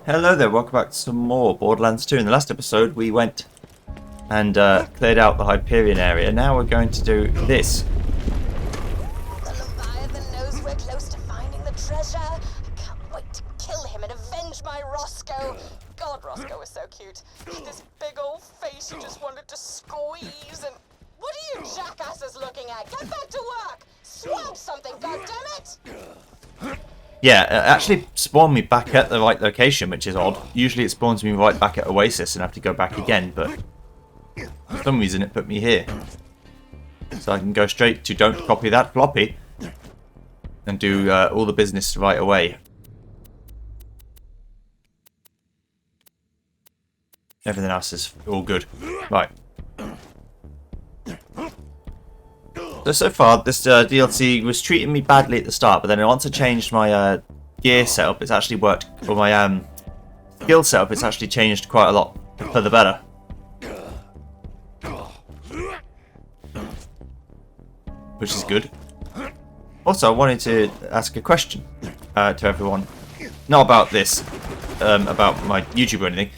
Hello there, welcome back to some more Borderlands 2. In the last episode we went and cleared out the Hyperion area. Now we're going to do this. The Leviathan knows we're close to finding the treasure. I can't wait to kill him and avenge my Roscoe. God, Roscoe was so cute. This big old face you just wanted to squeeze and... What are you jackasses looking at? Get back to work! Swap something, goddammit! Yeah, it actually spawned me back at the right location, which is odd. Usually it spawns me right back at Oasis and I have to go back again, but for some reason it put me here. So I can go straight to don't copy that floppy and do all the business right away. Everything else is all good. Right. So far, this DLC was treating me badly at the start, but then once I changed my gear setup, it's actually worked, or my skill setup, it's actually changed quite a lot for the better. Which is good. Also, I wanted to ask a question to everyone. Not about this, about my YouTube or anything,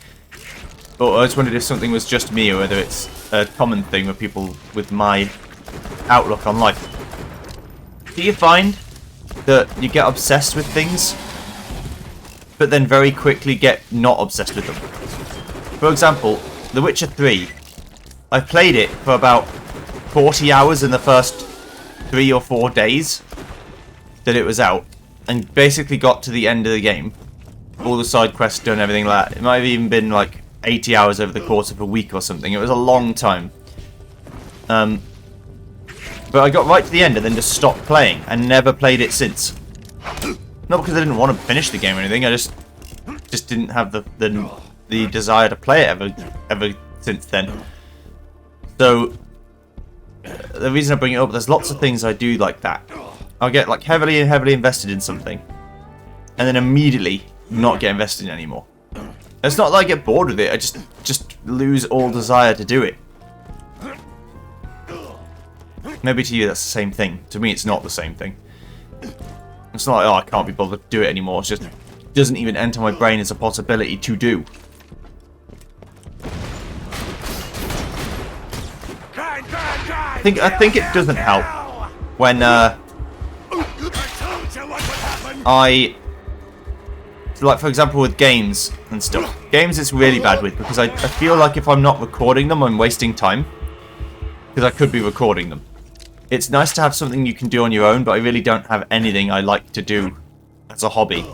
but I just wondered if something was just me or whether it's a common thing with people with my outlook on life. Do you find that you get obsessed with things, but then very quickly get not obsessed with them? For example, The Witcher 3. I played it for about 40 hours in the first 3 or 4 days that it was out, and basically got to the end of the game. All the side quests done, everything like that. It might have even been like 80 hours over the course of a week or something. It was a long time. But I got right to the end and then just stopped playing and never played it since. Not because I didn't want to finish the game or anything. I just didn't have the desire to play it ever since then. So the reason I bring it up, there's lots of things I do like that. I'll get like heavily invested in something, and then immediately not get invested in it anymore. It's not that I get bored with it. I just lose all desire to do it. Maybe to you that's the same thing. To me it's not the same thing. It's not like, oh, I can't be bothered to do it anymore. It's just, it doesn't even enter my brain as a possibility to do. I think it doesn't help when like for example with games and stuff. Games it's really bad with because I feel like if I'm not recording them I'm wasting time. Because I could be recording them. It's nice to have something you can do on your own, but I really don't have anything I like to do as a hobby.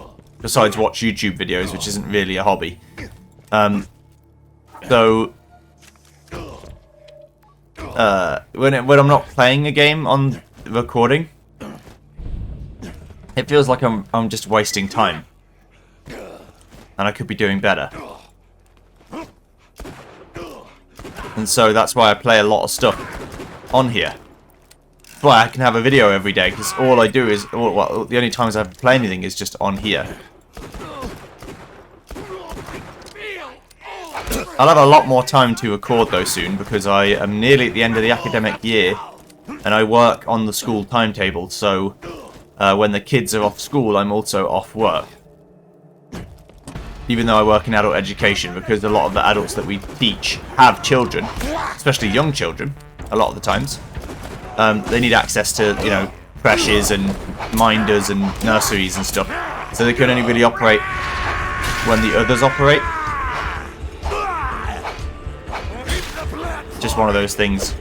Besides watch YouTube videos, which isn't really a hobby. So when I'm not playing a game on recording, it feels like I'm just wasting time. And I could be doing better. And so that's why I play a lot of stuff on here. That's why I can have a video every day, because all I do is, well, the only times I have to play anything is just on here. I'll have a lot more time to record though soon, because I am nearly at the end of the academic year, and I work on the school timetable, so when the kids are off school, I'm also off work. Even though I work in adult education, because a lot of the adults that we teach have children, especially young children, a lot of the times. They need access to, you know, creches and minders and nurseries and stuff. So they can only really operate when the others operate. Just one of those things.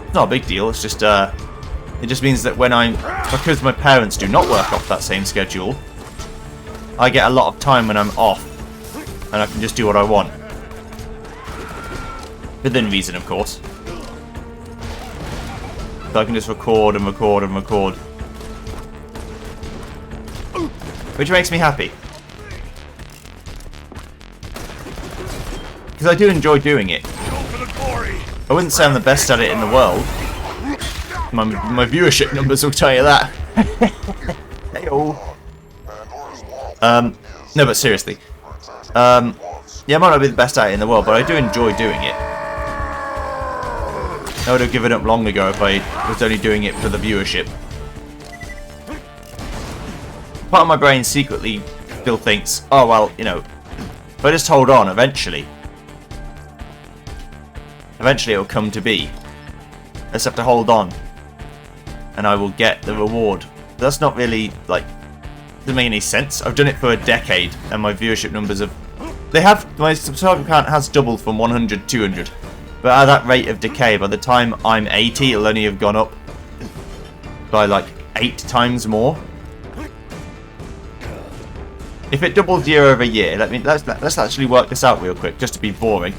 It's not a big deal, it's just, it just means that when because my parents do not work off that same schedule, I get a lot of time when I'm off, and I can just do what I want. Within reason, of course. So I can just record and record and record. Which makes me happy. Because I do enjoy doing it. I wouldn't say I'm the best at it in the world. My viewership numbers will tell you that. Hey-oh. No, but seriously. Yeah, I might not be the best at it in the world, but I do enjoy doing it. I would have given up long ago if I was only doing it for the viewership. part of my brain secretly still thinks, oh well, you know, if I just hold on, eventually it will come to be. I just have to hold on, and I will get the reward. That's not really, like, doesn't make any sense. I've done it for a decade, and my viewership numbers have... my subscriber count has doubled from 100 to 200. But at that rate of decay, by the time I'm 80, it'll only have gone up by, like, 8 times more. If it doubles year over year, let's actually work this out real quick, just to be boring.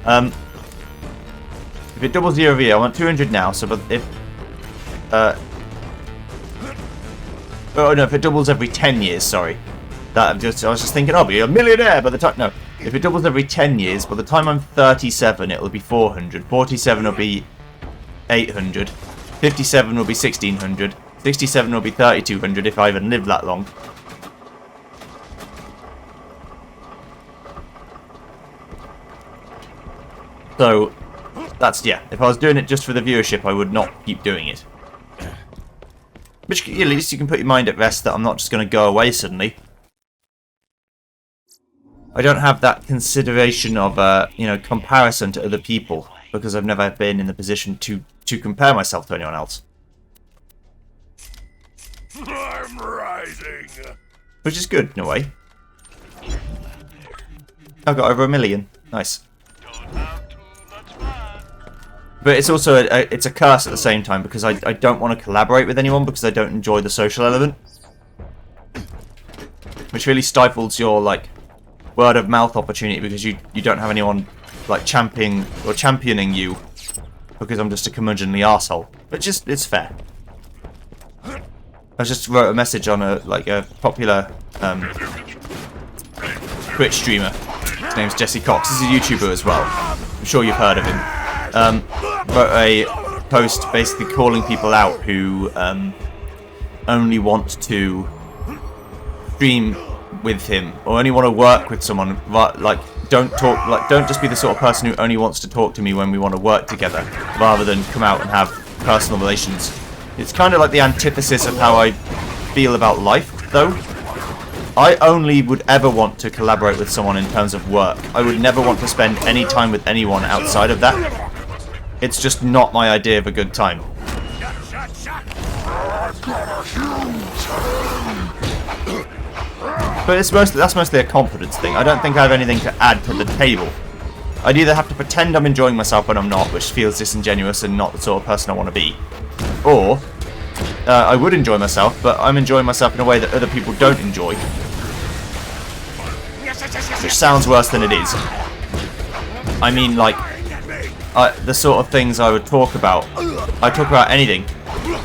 If it doubles year over year, I'm at 200 now, so but if... oh no, if it doubles every 10 years, sorry. I was just thinking, I'll be a millionaire by the time... No, if it doubles every 10 years, by the time I'm 37, it'll be 400. 47 will be 800. 57 will be 1600. 67 will be 3200 if I even live that long. So, that's, yeah, if I was doing it just for the viewership, I would not keep doing it. Which, at least you can put your mind at rest that I'm not just going to go away suddenly. I don't have that consideration of, you know, comparison to other people, because I've never been in the position to compare myself to anyone else. I'm rising. Which is good, in a way. I've got over 1 million. Nice. But it's also it's a curse at the same time, because I don't want to collaborate with anyone because I don't enjoy the social element, which really stifles your word of mouth opportunity, because you don't have anyone like championing you, because I'm just a curmudgeonly arsehole. But it's fair. I just wrote a message on a popular Twitch streamer. His name's Jesse Cox. He's a YouTuber as well. I'm sure you've heard of him. Wrote a post basically calling people out who only want to stream with him or only want to work with someone. Don't just be the sort of person who only wants to talk to me when we want to work together, rather than come out and have personal relations. It's kind of like the antithesis of how I feel about life, though. I only would ever want to collaborate with someone in terms of work. I would never want to spend any time with anyone outside of that. It's just not my idea of a good time. But that's mostly a confidence thing. I don't think I have anything to add to the table. I'd either have to pretend I'm enjoying myself when I'm not, which feels disingenuous and not the sort of person I want to be, or I would enjoy myself, but I'm enjoying myself in a way that other people don't enjoy, which sounds worse than it is. I mean, the sort of things I would talk about. I talk about anything.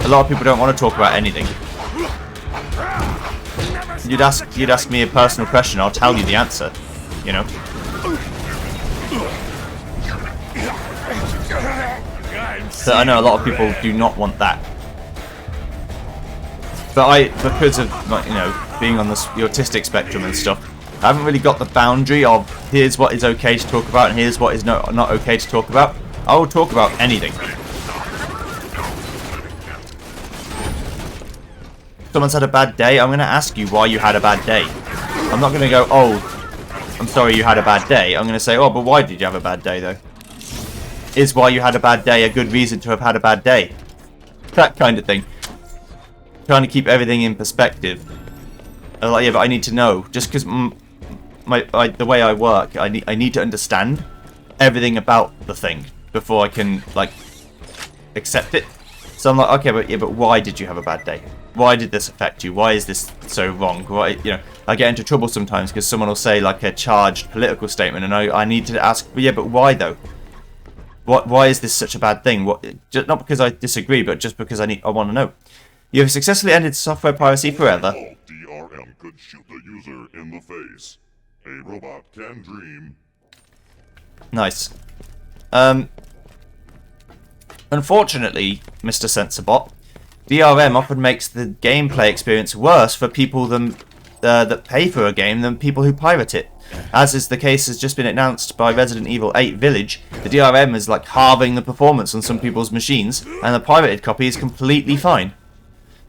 A lot of people don't want to talk about anything. You'd ask me a personal question, I'll tell you the answer, you know. So I know a lot of people do not want that. But because of being on the autistic spectrum and stuff, I haven't really got the boundary of here's what is okay to talk about and here's what is not okay to talk about. I will talk about anything. If someone's had a bad day, I'm going to ask you why you had a bad day. I'm not going to go, oh, I'm sorry you had a bad day. I'm going to say, oh, but why did you have a bad day, though? Is why you had a bad day a good reason to have had a bad day? That kind of thing. Trying to keep everything in perspective. Yeah, but I need to know. Just because the way I work, I need to understand everything about the thing before I can accept it. So I'm like, okay, but why did you have a bad day? Why did this affect you? Why is this so wrong? Why, I get into trouble sometimes because someone will say a charged political statement, and I need to ask, well, yeah, but why though? Why is this such a bad thing? Not because I disagree, but just because I want to know. You have successfully ended software piracy forever. DRM could shoot the user in the face. A robot can dream. Nice. Unfortunately, Mr. Sensorbot, DRM often makes the gameplay experience worse for people that pay for a game than people who pirate it. As is the case has just been announced by Resident Evil 8 Village, the DRM is halving the performance on some people's machines, and the pirated copy is completely fine.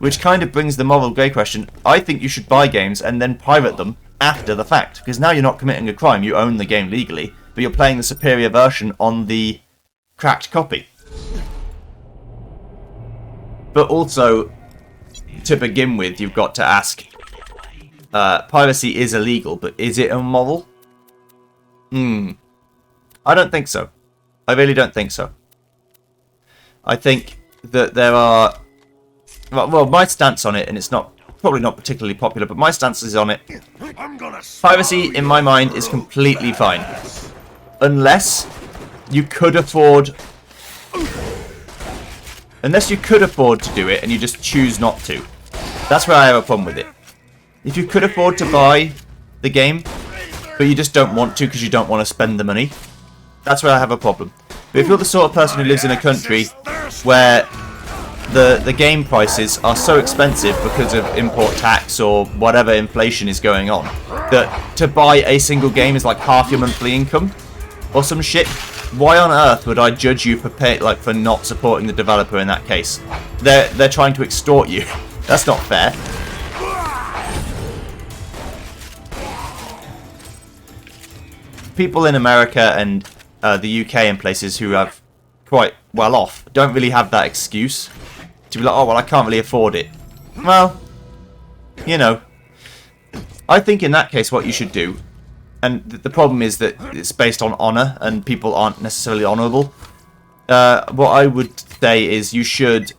Which kind of brings the moral grey question. I think you should buy games and then pirate them after the fact. Because now you're not committing a crime. You own the game legally. But you're playing the superior version on the cracked copy. But also, to begin with, you've got to ask, piracy is illegal, but is it immoral? I don't think so. I really don't think so. I think that there are... Well, my stance on it, and it's probably not particularly popular, but my stance is on it. Piracy, in my mind, is completely fine. Unless you could afford... Unless you could afford to do it and you just choose not to. That's where I have a problem with it. If you could afford to buy the game, but you just don't want to because you don't want to spend the money, that's where I have a problem. But if you're the sort of person who lives in a country where the game prices are so expensive because of import tax or whatever inflation is going on, that to buy a single game is like half your monthly income or some shit, why on earth would I judge you for not supporting the developer in that case? They're trying to extort you. That's not fair. People in America and the UK and places who have quite well off don't really have that excuse to be like, oh well, I can't really afford it. Well, you know, I think in that case what you should do, and the problem is that it's based on honour and people aren't necessarily honourable. What I would say is you should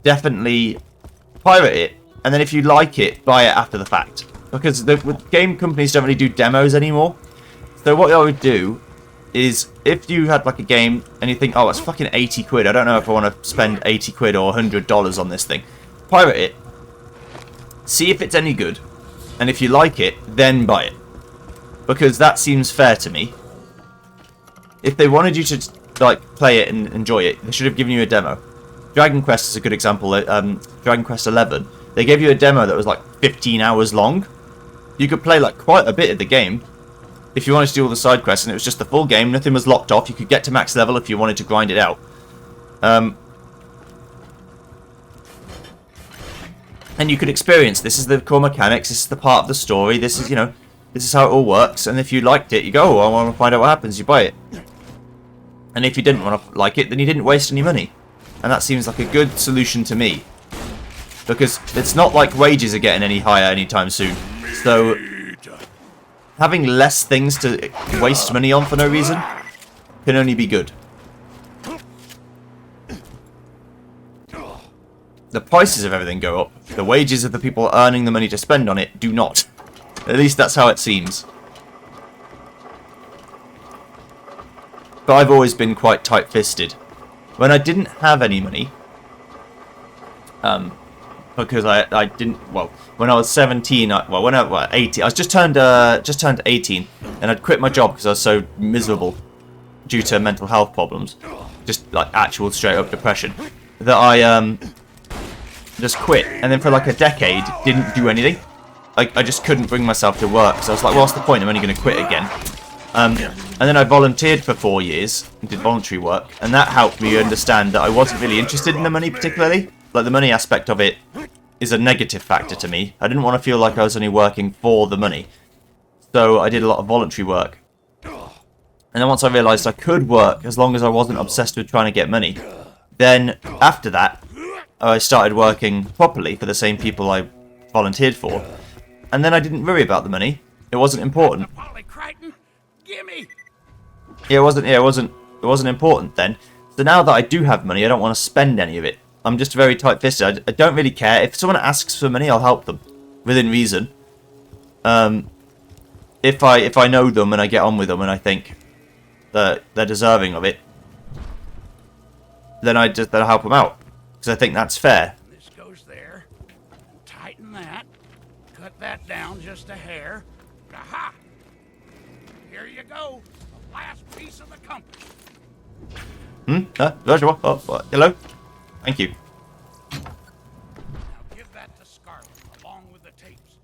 definitely pirate it, and then if you like it, buy it after the fact. Because the game companies don't really do demos anymore. So what I would do is, if you had like a game and you think, oh, it's fucking 80 quid, I don't know if I want to spend 80 quid or $100 on this thing. Pirate it, see if it's any good, and if you like it, then buy it. Because that seems fair to me. If they wanted you to like play it and enjoy it, they should have given you a demo. Dragon Quest is a good example. Dragon Quest 11, they gave you a demo that was like 15 hours long. You could play like quite a bit of the game if you wanted to do all the side quests, and it was just the full game. Nothing was locked off. You could get to max level if you wanted to grind it out. And you could experience, this is the core mechanics, this is the part of the story, this is, you know, this is how it all works. And if you liked it, you go, oh, I want to find out what happens, you buy it. And if you didn't want to like it, then you didn't waste any money. And that seems like a good solution to me. Because it's not like wages are getting any higher anytime soon. So having less things to waste money on for no reason can only be good. The prices of everything go up. The wages of the people earning the money to spend on it do not. At least that's how it seems. But I've always been quite tight-fisted. When I didn't have any money, because I didn't, well, when I was 17, 18, I was just turned 18, and I'd quit my job because I was so miserable due to mental health problems, just like actual straight up depression, that I just quit, and then for like a decade didn't do anything. Like I just couldn't bring myself to work, so I was like, well, what's the point? I'm only going to quit again. And then I volunteered for 4 years and did voluntary work, and that helped me understand that I wasn't really interested in the money particularly. Like the money aspect of it is a negative factor to me. I didn't want to feel like I was only working for the money, so I did a lot of voluntary work. And then once I realised I could work as long as I wasn't obsessed with trying to get money, then after that I started working properly for the same people I volunteered for, and then I didn't worry about the money. It wasn't important. Yeah, it wasn't important then. So now that I do have money, I don't want to spend any of it. I'm just very tight-fisted. I don't really care. If someone asks for money, I'll help them within reason. If I know them and I get on with them and I think that they're deserving of it, then I'll help them out because I think that's fair. This goes there. Tighten that. Cut that down just a hair. Aha! Here you go. The last piece of the compass. Hello? Thank you. Now give that to Scarlet along with the tapes,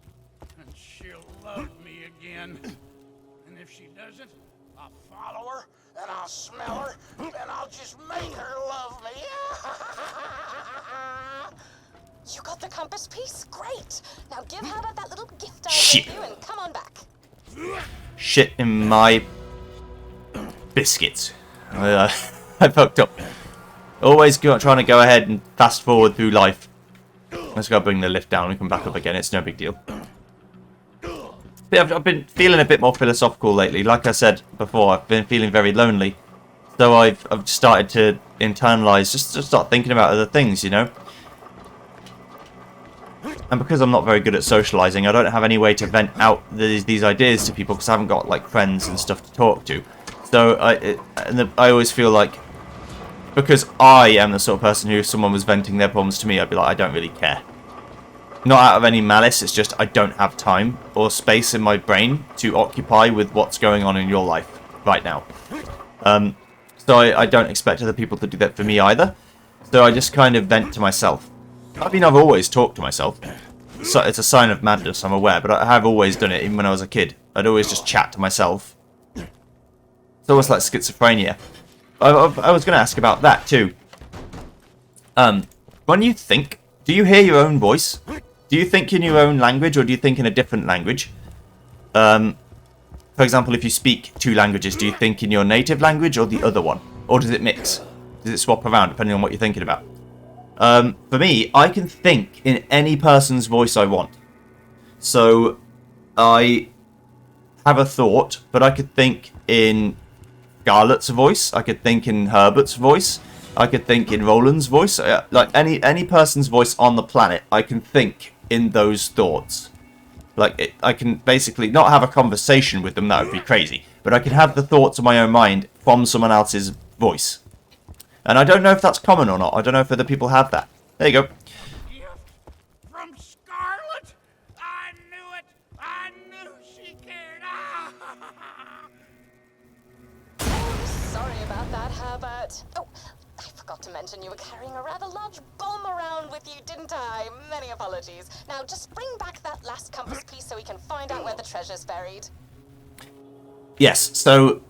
and she'll love me again. And if she doesn't, I'll follow her, and I'll smell her, and I'll just make her love me. You got the compass piece? Great! Now give Herbert that little gift I Shit. gave you and come on back. Shit in my biscuits. I fucked up. Always trying to go ahead and fast forward through life. Let's go bring the lift down and come back up again. It's no big deal. But I've been feeling a bit more philosophical lately. Like I said before, I've been feeling very lonely. So I've started to internalize, just to start thinking about other things, you know. And because I'm not very good at socializing, I don't have any way to vent out these ideas to people because I haven't got like friends and stuff to talk to. So I always feel like, because I am the sort of person who, if someone was venting their problems to me, I'd be like, I don't really care. Not out of any malice, it's just I don't have time or space in my brain to occupy with what's going on in your life right now. So I don't expect other people to do that for me either. So I just kind of vent to myself. I mean, I've always talked to myself. So it's a sign of madness, I'm aware, but I have always done it, even when I was a kid. I'd always just chat to myself. It's almost like schizophrenia. I was going to ask about that too. When you think, do you hear your own voice? Do you think in your own language, or do you think in a different language? For example, if you speak 2 languages, do you think in your native language or the other one? Or does it mix? Does it swap around depending on what you're thinking about? For me, I can think in any person's voice I want. So, I have a thought, but I could think in Scarlett's voice, I could think in Herbert's voice, I could think in Roland's voice, like any person's voice on the planet, I can think in those thoughts. Like, I can basically not have a conversation with them, that would be crazy, but I can have the thoughts of my own mind from someone else's voice. And I don't know if that's common or not, I don't know if other people have that. There you go. From Scarlet? I knew it! I knew she cared! Sorry about that, Herbert. Oh, I forgot to mention you were carrying a rather large bomb around with you, didn't I? Many apologies. Now, just bring back that last compass piece so we can find out where the treasure's buried. Yes, so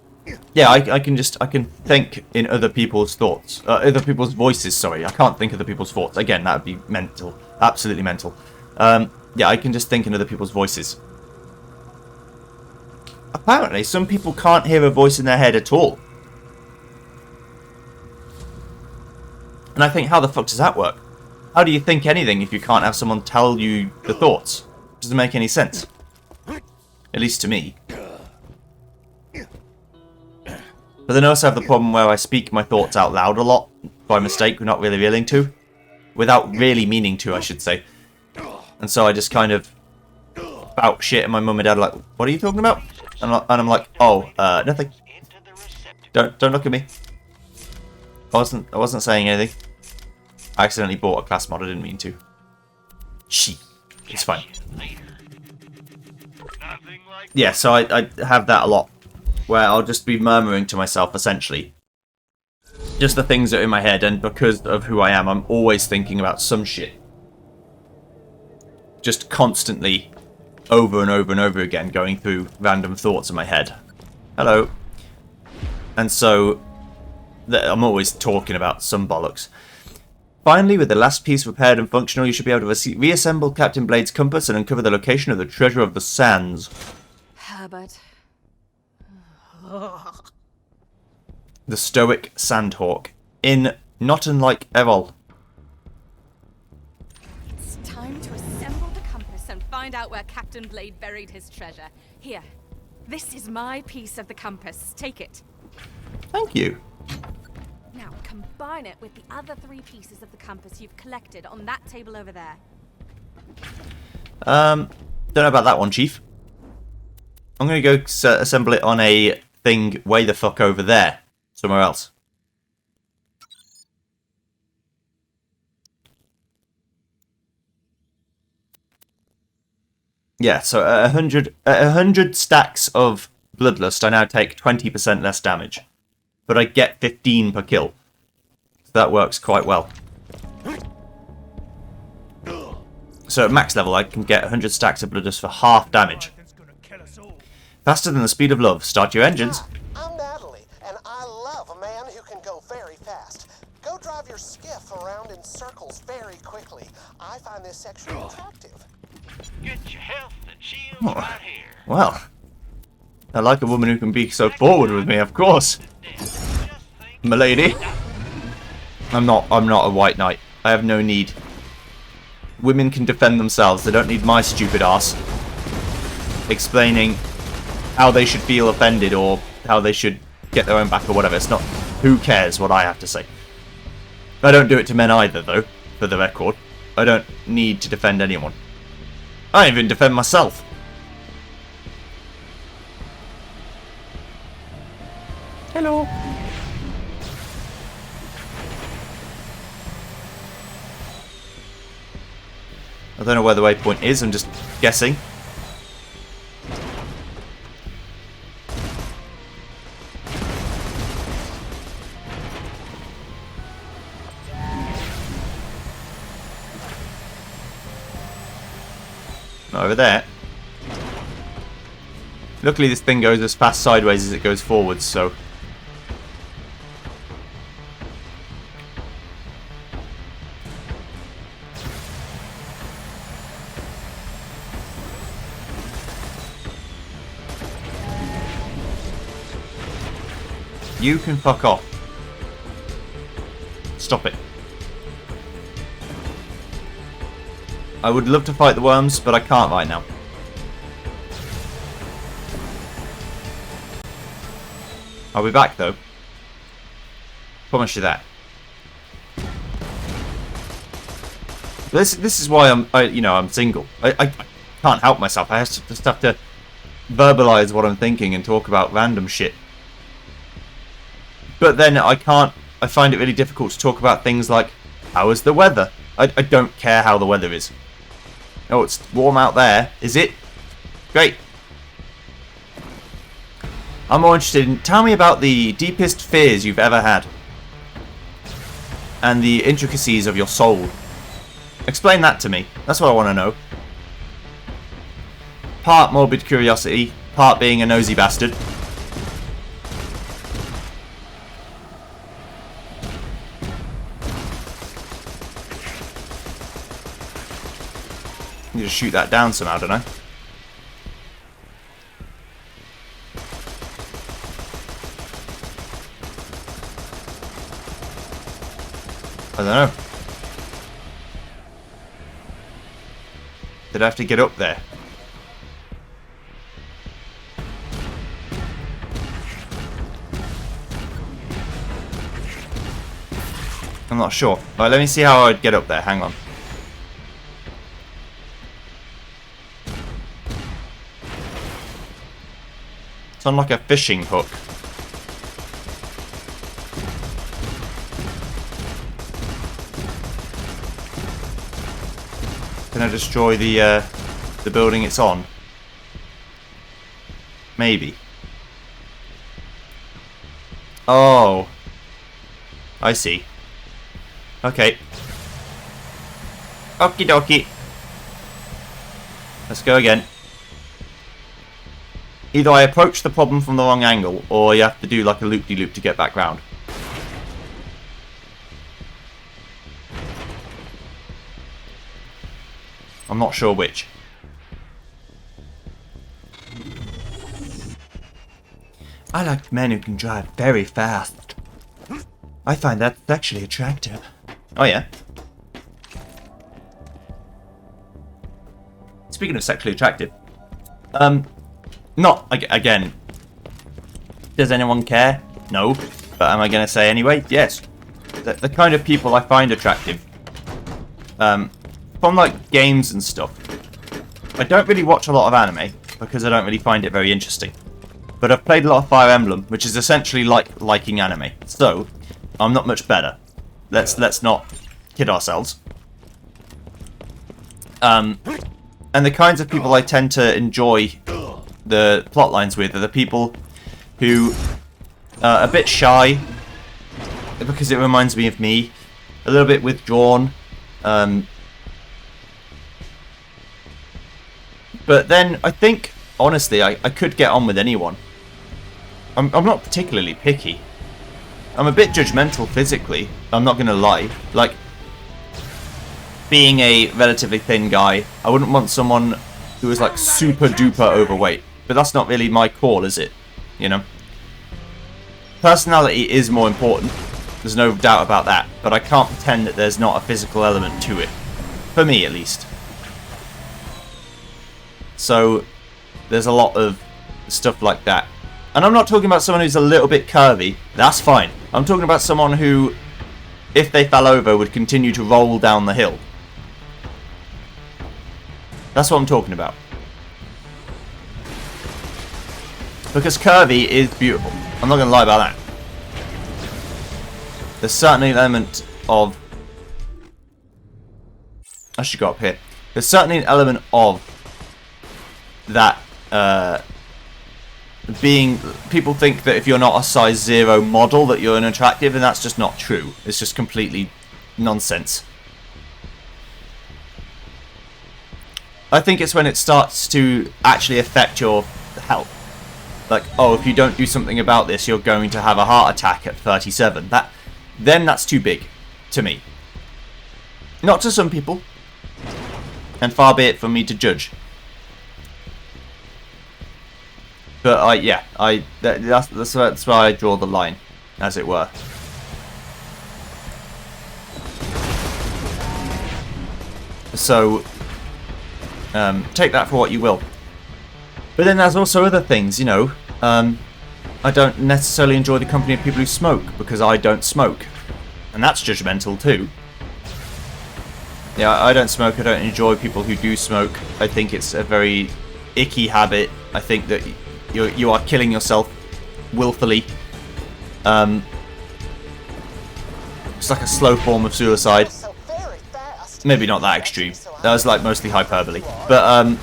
yeah, I can think in other people's thoughts, other people's voices. Sorry, I can't think of other people's thoughts. Again, that would be mental, absolutely mental. Yeah, I can just think in other people's voices. Apparently, some people can't hear a voice in their head at all. And I think, how the fuck does that work? How do you think anything if you can't have someone tell you the thoughts? Doesn't make any sense. At least to me. But then I also have the problem where I speak my thoughts out loud a lot, by mistake, not really willing to. Without really meaning to, I should say. And so I just kind of spout shit, and my mum and dad are like, what are you talking about? And I'm like, oh, nothing. Don't look at me. I wasn't saying anything. I accidentally bought a class mod, I didn't mean to. Shit. It's fine. Yeah, so I have that a lot. Where I'll just be murmuring to myself, essentially. Just the things that are in my head, and because of who I am, I'm always thinking about some shit. Just constantly, over and over and over again, going through random thoughts in my head. Hello. And so, I'm always talking about some bollocks. Finally, with the last piece repaired and functional, you should be able to reassemble Captain Blade's compass and uncover the location of the treasure of the sands. Herbert. The stoic Sandhawk, in Not Unlike Errol. It's time to assemble the compass and find out where Captain Blade buried his treasure. Here, this is my piece of the compass. Take it. Thank you. Now combine it with the other 3 pieces of the compass you've collected on that table over there. Don't know about that one, Chief. I'm going to go assemble it on a thing way the fuck over there. Somewhere else. Yeah, so at 100 stacks of Bloodlust, I now take 20% less damage. But I get 15 per kill. So that works quite well. So at max level, I can get 100 stacks of Bloodlust for half damage. Faster than the speed of love. Start your engines. I'll this sexually attractive. Get your health and shields Oh. right here. Well, I like a woman who can be so forward with me, of course. Milady. I'm not a white knight. I have no need. Women can defend themselves. They don't need my stupid ass explaining how they should feel offended or how they should get their own back or whatever. It's not... Who cares what I have to say? I don't do it to men either, though, for the record. I don't need to defend anyone. I don't even defend myself. Hello. I don't know where the waypoint is, I'm just guessing. Not over there. Luckily this thing goes as fast sideways as it goes forwards, so... You can fuck off. Stop it. I would love to fight the worms, but I can't right now. I'll be back though. Promise you that. This is why I'm single. I can't help myself. I just have to verbalize what I'm thinking and talk about random shit. But then I find it really difficult to talk about things like, how is the weather? I don't care how the weather is. Oh, it's warm out there. Is it? Great. I'm more interested in, tell me about the deepest fears you've ever had. And the intricacies of your soul. Explain that to me. That's what I want to know. Part morbid curiosity, part being a nosy bastard. Need to shoot that down somehow, don't I? I don't know. Did I have to get up there? I'm not sure. Right, let me see how I'd get up there. Hang on. It's on like a fishing hook. Can I destroy the building it's on? Maybe. Oh. I see. Okay. Okie dokie. Let's go again. Either I approach the problem from the wrong angle, or you have to do like a loop-de-loop to get back round. I'm not sure which. I like men who can drive very fast. I find that sexually attractive. Oh yeah. Speaking of sexually attractive, not again. Does anyone care? No. But am I going to say anyway? Yes. The kind of people I find attractive, from like games and stuff. I don't really watch a lot of anime because I don't really find it very interesting. But I've played a lot of Fire Emblem, which is essentially like liking anime. So I'm not much better. Let's not kid ourselves. And the kinds of people I tend to enjoy the plot lines with are the people who are a bit shy, because it reminds me of me, a little bit withdrawn, but then I think honestly I could get on with anyone. I'm not particularly picky. I'm a bit judgmental physically, I'm not gonna lie. Like, being a relatively thin guy, I wouldn't want someone who is like super duper overweight. But that's not really my call, is it? You know? Personality is more important. There's no doubt about that. But I can't pretend that there's not a physical element to it. For me, at least. So, there's a lot of stuff like that. And I'm not talking about someone who's a little bit curvy. That's fine. I'm talking about someone who, if they fell over, would continue to roll down the hill. That's what I'm talking about. Because curvy is beautiful. I'm not going to lie about that. There's certainly an element of... I should go up here. There's certainly an element of that being... People think that if you're not a size 0 model that you're unattractive, and that's just not true. It's just completely nonsense. I think it's when it starts to actually affect your health. Like, oh, if you don't do something about this, you're going to have a heart attack at 37. Then that's too big to me. Not to some people. And far be it from me to judge. But that's why I draw the line, as it were. So, take that for what you will. But then there's also other things, you know. I don't necessarily enjoy the company of people who smoke, because I don't smoke. And that's judgmental too. Yeah, I don't smoke, I don't enjoy people who do smoke. I think it's a very icky habit. I think that you are killing yourself willfully. It's like a slow form of suicide. Maybe not that extreme. That was like mostly hyperbole. But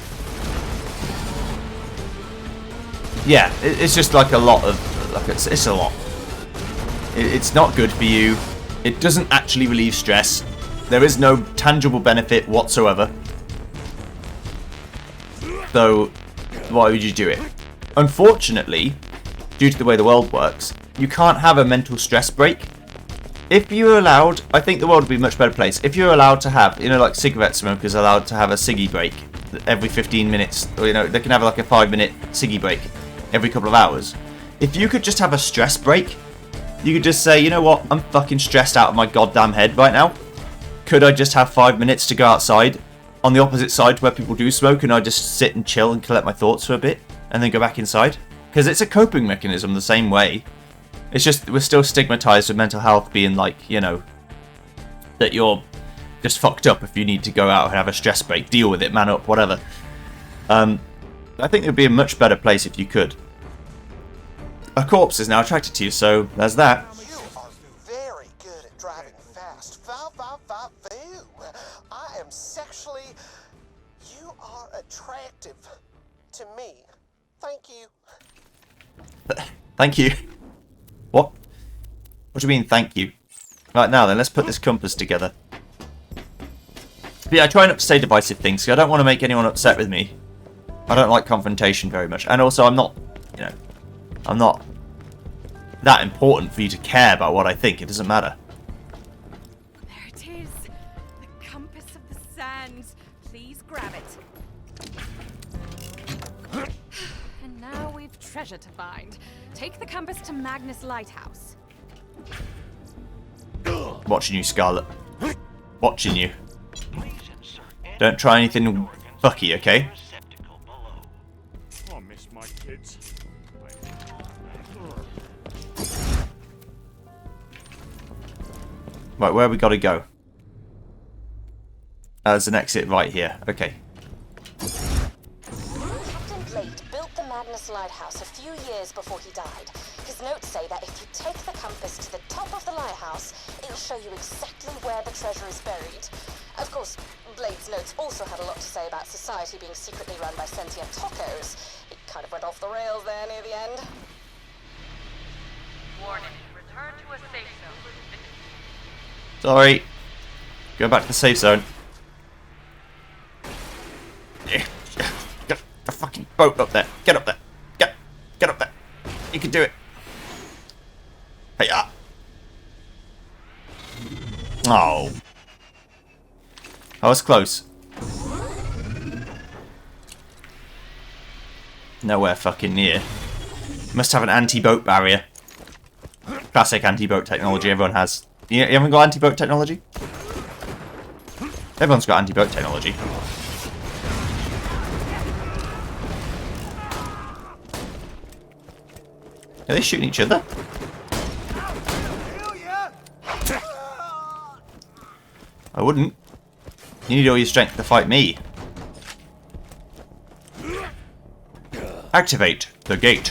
yeah, it's just like a lot of it's a lot. It's not good for you. It doesn't actually relieve stress. There is no tangible benefit whatsoever. So why would you do it? Unfortunately, due to the way the world works, you can't have a mental stress break. If you were allowed, I think the world would be a much better place. If you're allowed to have, you know, like cigarette smokers are allowed to have a ciggy break every 15 minutes. Or, you know, they can have like a 5-minute ciggy break every couple of hours. If you could just have a stress break, you could just say, you know what, I'm fucking stressed out of my goddamn head right now. Could I just have 5 minutes to go outside on the opposite side where people do smoke, and I just sit and chill and collect my thoughts for a bit and then go back inside? Because it's a coping mechanism the same way. It's just we're still stigmatized with mental health being like, you know, that you're just fucked up if you need to go out and have a stress break, deal with it, man up, whatever. I think it would be a much better place if you could. A corpse is now attracted to you, so there's that. You are very good at driving fast. I am sexually... You are attractive to me. Thank you. Thank you. What? What do you mean, thank you? Right, now then, let's put this compass together. But yeah, I try not to say divisive things, because I don't want to make anyone upset with me. I don't like confrontation very much. And also, I'm not, you know, I'm not that important for you to care about what I think. It doesn't matter. There it is. The compass of the sands. Please grab it. And now we've treasure to find. Take the compass to Magnus Lighthouse. Watching you, Scarlet. Watching you. Don't try anything fucky, okay? I miss my kids. Right, where have we got to go? There's an exit right here. Okay. Captain Blade built the Magnus Lighthouse a few years before he died. His notes say that if you take the compass to the top of the lighthouse, it'll show you exactly where the treasure is buried. Of course, Blade's notes also had a lot to say about society being secretly run by sentient tacos. It kind of went off the rails there near the end. Warning. Return to a safe zone. Sorry. Go back to the safe zone. Get the fucking boat up there. Get up there. Get up there. You can do it. Hey, Oh. I was close. Nowhere fucking near. Must have an anti-boat barrier. Classic anti-boat technology everyone has. You haven't got anti-boat technology? Everyone's got anti-boat technology. Are they shooting each other? I wouldn't. You need all your strength to fight me. Activate the gate.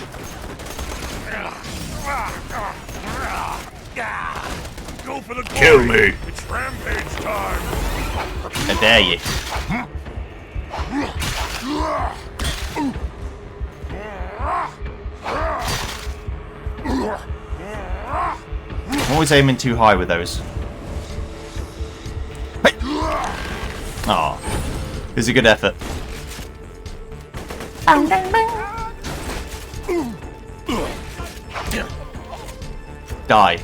Go for the Kill glory. me. It's rampage time. I dare you. I'm always aiming too high with those. Hey. Aw. It was a good effort. Die.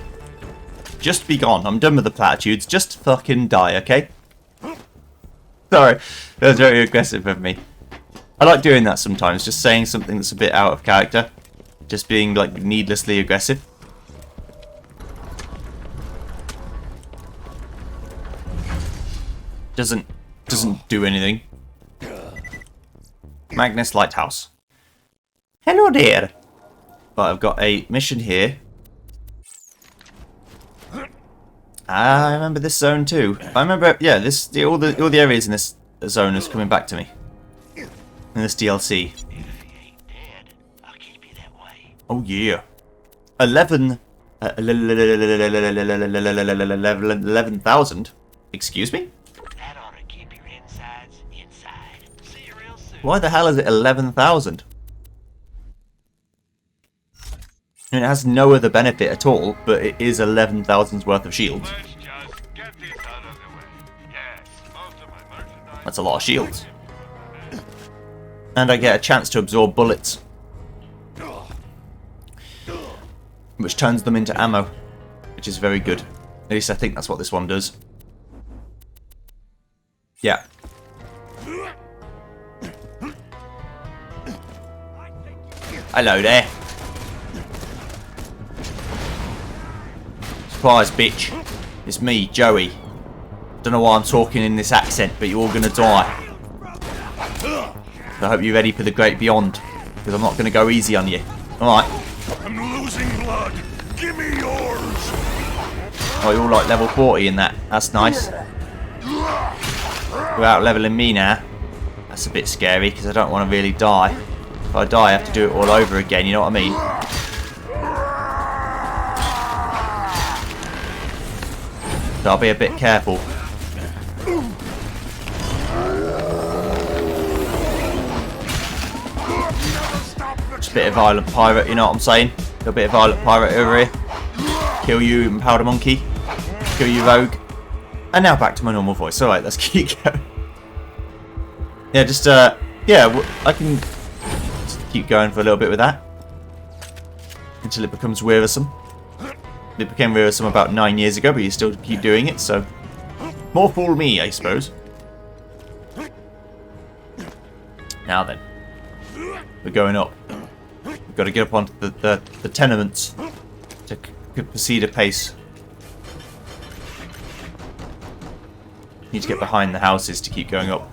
Just be gone. I'm done with the platitudes. Just fucking die, okay? Sorry. That was very aggressive of me. I like doing that sometimes. Just saying something that's a bit out of character. Just being, like, needlessly aggressive. Doesn't do anything. Magnus Lighthouse. Hello there. But I've got a mission here. I remember this zone too. I remember, yeah, all the areas in this zone is coming back to me. In this DLC. Oh yeah. 11,000. Excuse me? That ought to keep your insides inside. See you real soon. Why the hell is it 11,000? I mean, it has no other benefit at all, but it is 11,000's worth of shields. Let's just get this out of the way. Yes, most of my merchandise. That's a lot of shields. And I get a chance to absorb bullets. Which turns them into ammo. Which is very good. At least I think that's what this one does. Yeah. Hello there. Surprise, bitch. It's me, Joey. Don't know why I'm talking in this accent, but you're all gonna die. I hope you're ready for the great beyond, because I'm not gonna go easy on you. Alright. I'm losing blood. Give me yours. Oh, you're all like level 40 in that. That's nice. You're out leveling me now. That's a bit scary, because I don't want to really die. If I die, I have to do it all over again, you know what I mean? So I'll be a bit careful. Just a bit of violent pirate, you know what I'm saying? A little bit of violent pirate over here. Kill you, Powder Monkey. Kill you, Rogue. And now back to my normal voice. Alright, let's keep going. Yeah, just, yeah, I can just keep going for a little bit with that. Until it becomes wearisome. It became wearisome about 9 years ago, but you still keep doing it, so... More fool me, I suppose. Now then. We're going up. We've got to get up onto the tenements to proceed apace. Need to get behind the houses to keep going up.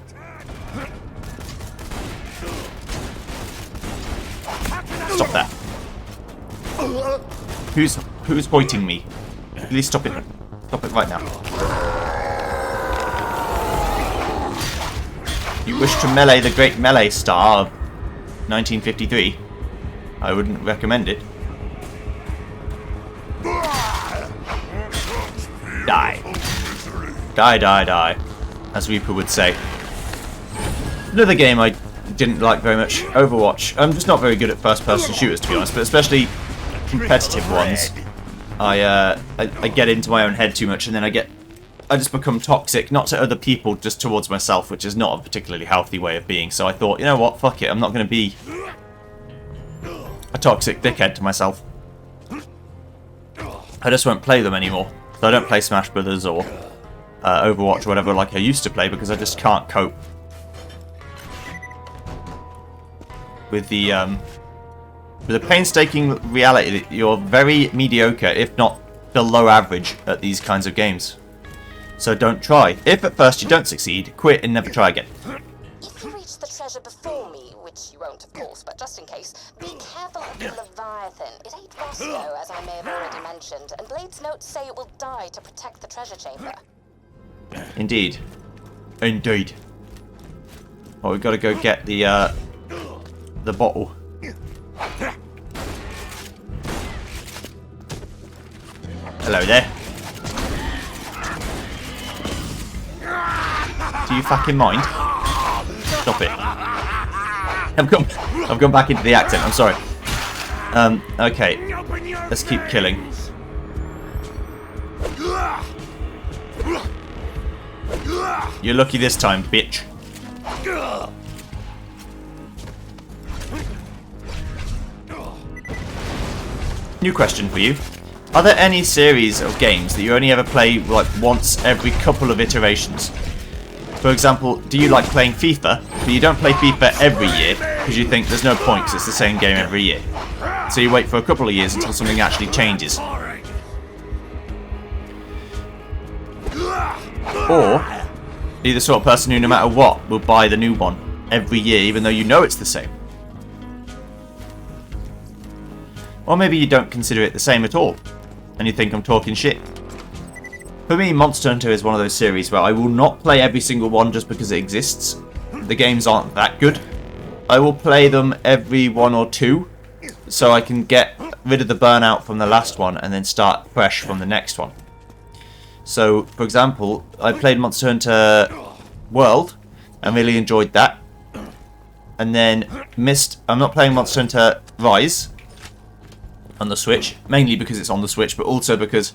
Stop that. Who's pointing me? Please stop it. Stop it right now. You wish to melee the great melee star of 1953? I wouldn't recommend it. Die. Die, die, die. As Reaper would say. Another game I didn't like very much. Overwatch. I'm just not very good at first-person shooters, to be honest, but especially competitive ones. I get into my own head too much, and then I just become toxic, not to other people, just towards myself, which is not a particularly healthy way of being. So I thought, you know what, fuck it, I'm not going to be a toxic dickhead to myself. I just won't play them anymore. So I don't play Smash Brothers or Overwatch or whatever like I used to play because I just can't cope with the painstaking reality that you're very mediocre, if not below average, at these kinds of games. So don't try. If at first you don't succeed, quit and never try again. If you reach the treasure before me, which you won't of course, but just in case, be careful of the Leviathan. It ate Roscoe, as I may have already mentioned, and Blade's notes say it will die to protect the treasure chamber. Indeed. Indeed. Well, we've got to go get the bottle. Hello there. Do you fucking mind? Stop it. I've gone back into the accent, I'm sorry. Okay. Let's keep killing. You're lucky this time, bitch. New question for you. Are there any series of games that you only ever play like once every couple of iterations? For example, do you like playing FIFA, but you don't play FIFA every year because you think there's no point because it's the same game every year? So you wait for a couple of years until something actually changes. Or are you the sort of person who no matter what will buy the new one every year even though you know it's the same? Or maybe you don't consider it the same at all and you think I'm talking shit. For me, Monster Hunter is one of those series where I will not play every single one just because it exists. The games aren't that good. I will play them every 1 or 2 so I can get rid of the burnout from the last one and then start fresh from the next one. So, for example, I played Monster Hunter World and really enjoyed that. And then I'm not playing Monster Hunter Rise on the Switch, mainly because it's on the Switch, but also because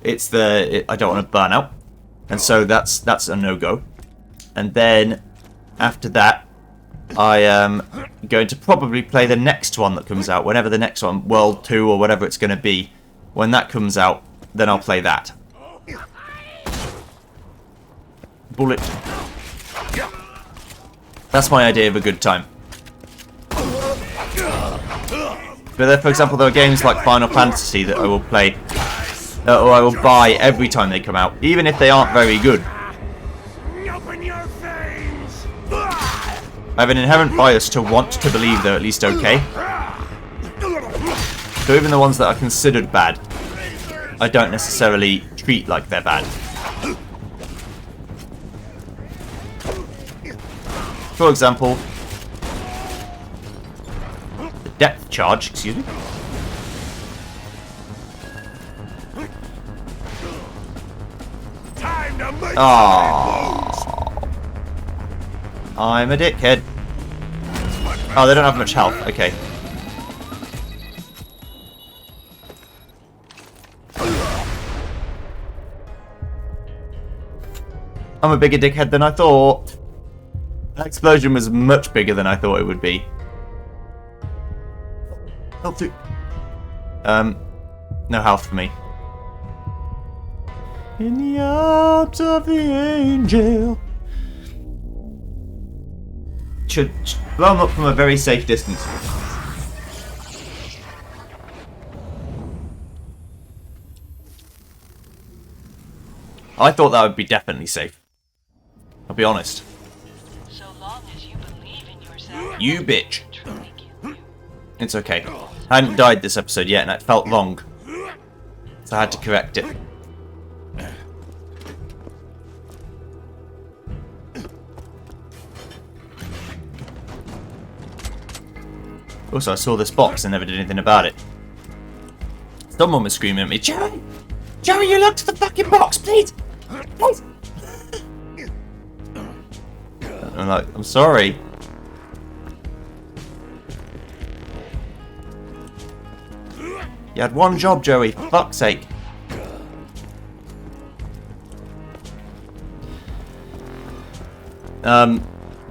I don't want to burn out, and so that's a no-go. And then after that, I am going to probably play the next one that comes out, whenever the next one, World 2 or whatever it's going to be. When that comes out, then I'll play that. Bullet. That's my idea of a good time. But then, for example, there are games like Final Fantasy that I will play, or I will buy every time they come out, even if they aren't very good. I have an inherent bias to want to believe they're at least okay. So even the ones that are considered bad, I don't necessarily treat like they're bad. For example, the depth charge, excuse me. Oh, I'm a dickhead. Oh, they don't have much health. Okay. I'm a bigger dickhead than I thought. That explosion was much bigger than I thought it would be. Health too. No health for me. In the arms of the angel. Should blow them up from a very safe distance. I thought that would be definitely safe. I'll be honest. So long as you believe in yourself. You bitch. It's okay. I hadn't died this episode yet and it felt long. So I had to correct it. Also, I saw this box and never did anything about it. Someone was screaming at me, Joey! Joey, you looked at the fucking box, please! Please! I'm like, I'm sorry. You had one job, Joey, for fuck's sake.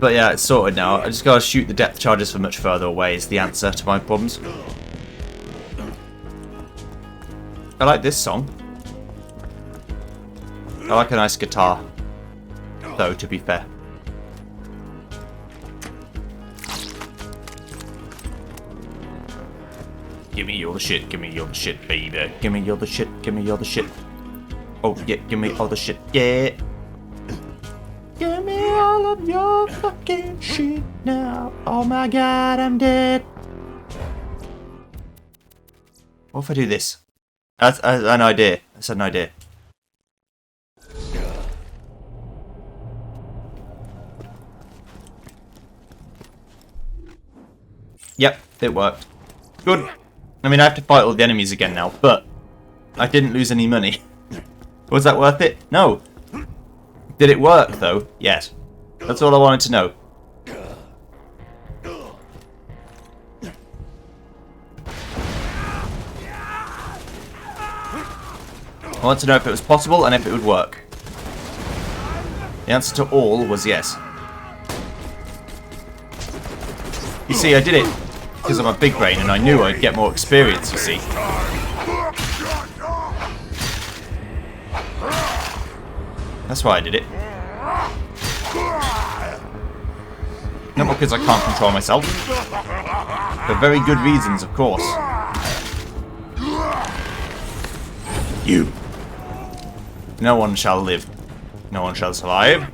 But yeah, it's sorted now. I just gotta shoot the depth charges from much further away is the answer to my problems. I like this song. I like a nice guitar, though, to be fair. Give me all the shit, baby. Give me all the shit, Oh, yeah, give me all the shit, yeah. Give me all of your fucking shit now. Oh my god, I'm dead. What if I do this? That's an idea. That's an idea. Yep, it worked. Good. I mean, I have to fight all the enemies again now, but I didn't lose any money. Was that worth it? No. Did it work, though? Yes. That's all I wanted to know. I wanted to know if it was possible and if it would work. The answer to all was yes. You see, I did it because I'm a big brain and I knew I'd get more experience, you see. That's why I did it. Not because I can't control myself. For very good reasons, of course. You. No one shall live. No one shall survive.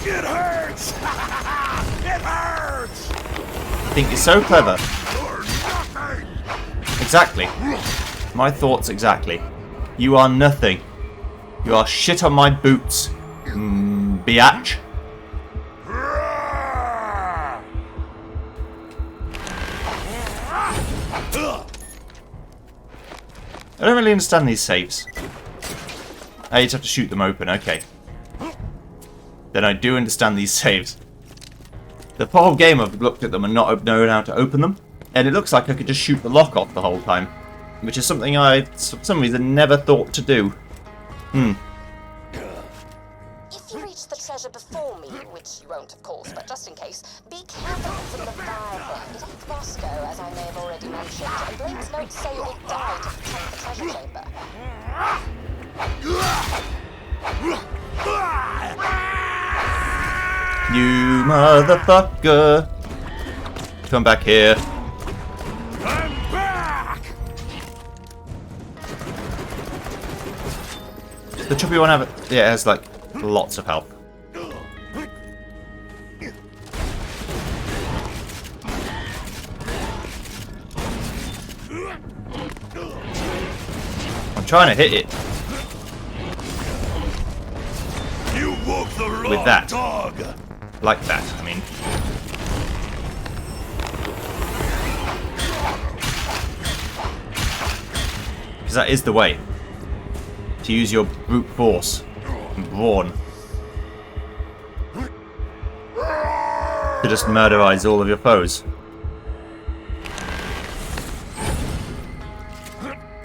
It hurts! It hurts! I think you're so clever. Exactly. My thoughts exactly. You are nothing. You are shit on my boots. Biatch. I don't really understand these saves. I just have to shoot them open, okay. Then I do understand these saves. The whole game I've looked at them and not known how to open them, and it looks like I could just shoot the lock off the whole time, which is something I, for some reason, never thought to do. If you reach the treasure before me, which you won't, of course, but just in case, be careful from the fire. It ain't Roscoe, as I may have already mentioned, and Blake's notes say you'll die to protect the treasure chamber. You motherfucker! Come back here. I'm back! The chubby one have it? Yeah, it has like lots of health. I'm trying to hit it. You woke the wrong With that. dog! Like that, I mean. Because that is the way. To use your brute force and brawn. To just murderize all of your foes.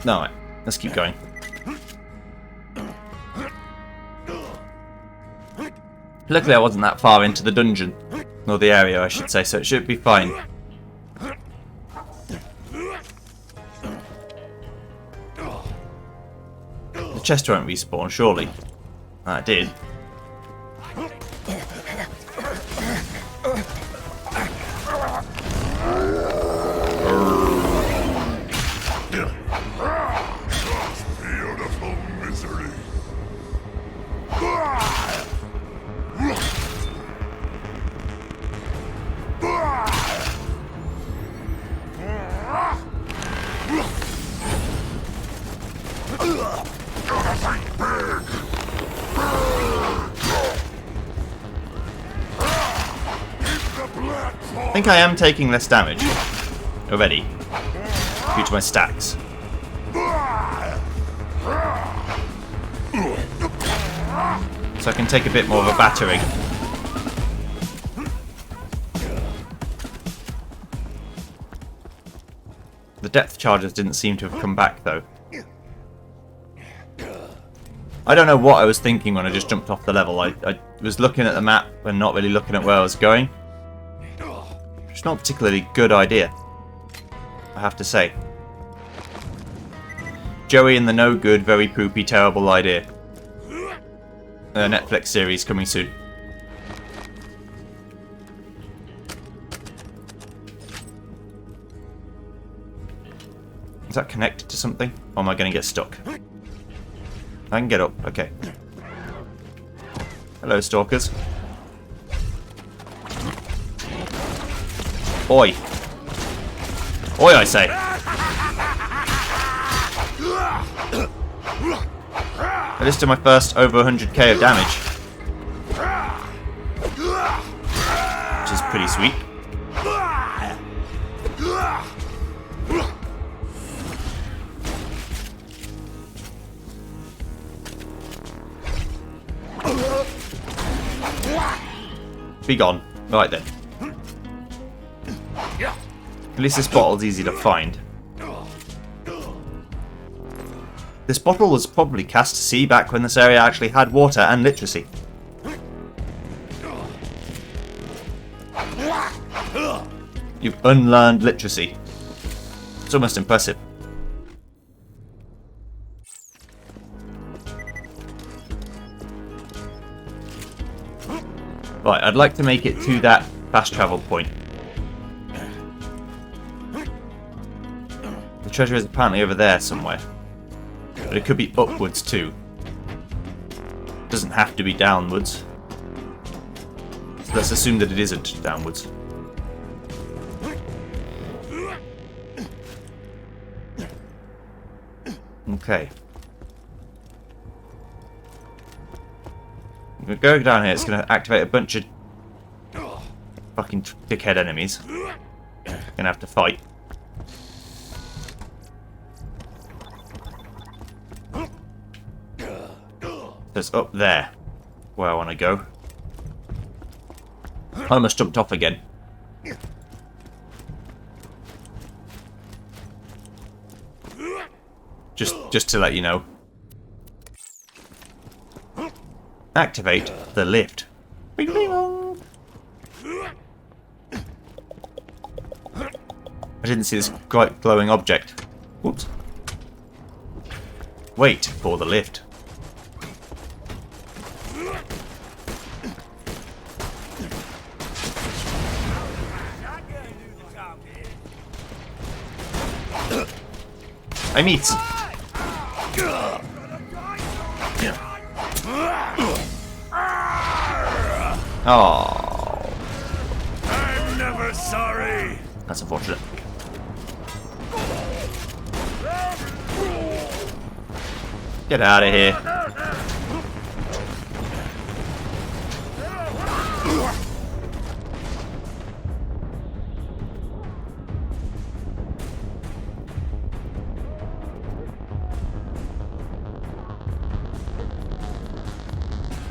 Alright, let's keep going. Luckily I wasn't that far into the dungeon. Or the area, I should say, so it should be fine. The chest won't respawn, surely. Ah, it did. Beautiful misery. I think I am taking less damage already due to my stacks. So I can take a bit more of a battering. The depth charges didn't seem to have come back though. I don't know what I was thinking when I just jumped off the level. I was looking at the map and not really looking at where I was going. It's not a particularly good idea, I have to say. Joey and the No Good, Very Poopy, Terrible Idea. A Netflix series coming soon. Is that connected to something? Or am I going to get stuck? I can get up, okay. Hello, stalkers. Oi! Oi, I say! I just did my first over 100k of damage. Which is pretty sweet. Be gone. Right then. At least this bottle's easy to find. This bottle was probably cast to sea back when this area actually had water and literacy. You've unlearned literacy. It's almost impressive. Right, I'd like to make it to that fast travel point. The treasure is apparently over there somewhere. But it could be upwards too. It doesn't have to be downwards. So let's assume that it isn't downwards. Okay. I'm gonna go down here, it's gonna activate a bunch of fucking dickhead enemies. Gonna have to fight. It's up there where I want to go. I almost jumped off again. Just to let you know. Activate the lift. Bing, bing, bong. I didn't see this bright glowing object. Whoops. Wait for the lift. I'm eat. Oh. I'm never sorry. That's unfortunate. Get out of here.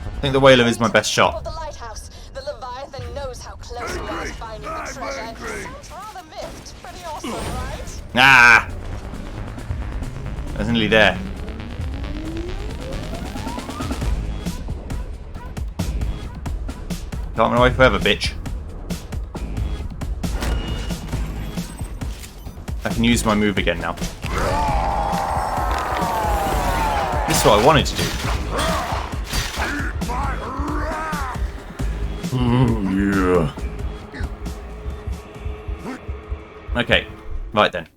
I think the whaler is my best shot. The lighthouse. The Leviathan knows how close we are to finding the treasure. Sounds rather miffed. Pretty awesome, right? Ah! I was nearly there. Can't run away forever, bitch. I can use my move again now. This is what I wanted to do. Yeah. Okay, right then.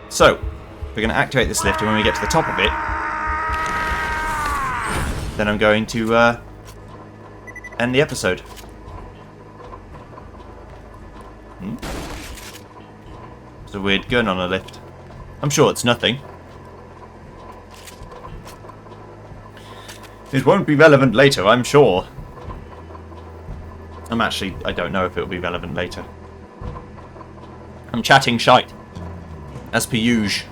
So, we're going to activate this lift, and when we get to the top of it, then I'm going to end the episode. There's a weird gun on a lift. I'm sure it's nothing. It won't be relevant later, I'm sure. I don't know if it'll be relevant later. I'm chatting shite. As per usual.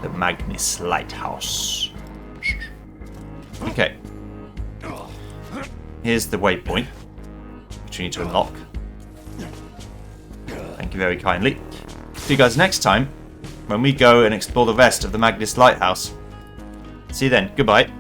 The Magnus Lighthouse. Okay. Here's the waypoint, which we need to unlock. Thank you very kindly. See you guys next time, when we go and explore the rest of the Magnus Lighthouse. See you then. Goodbye.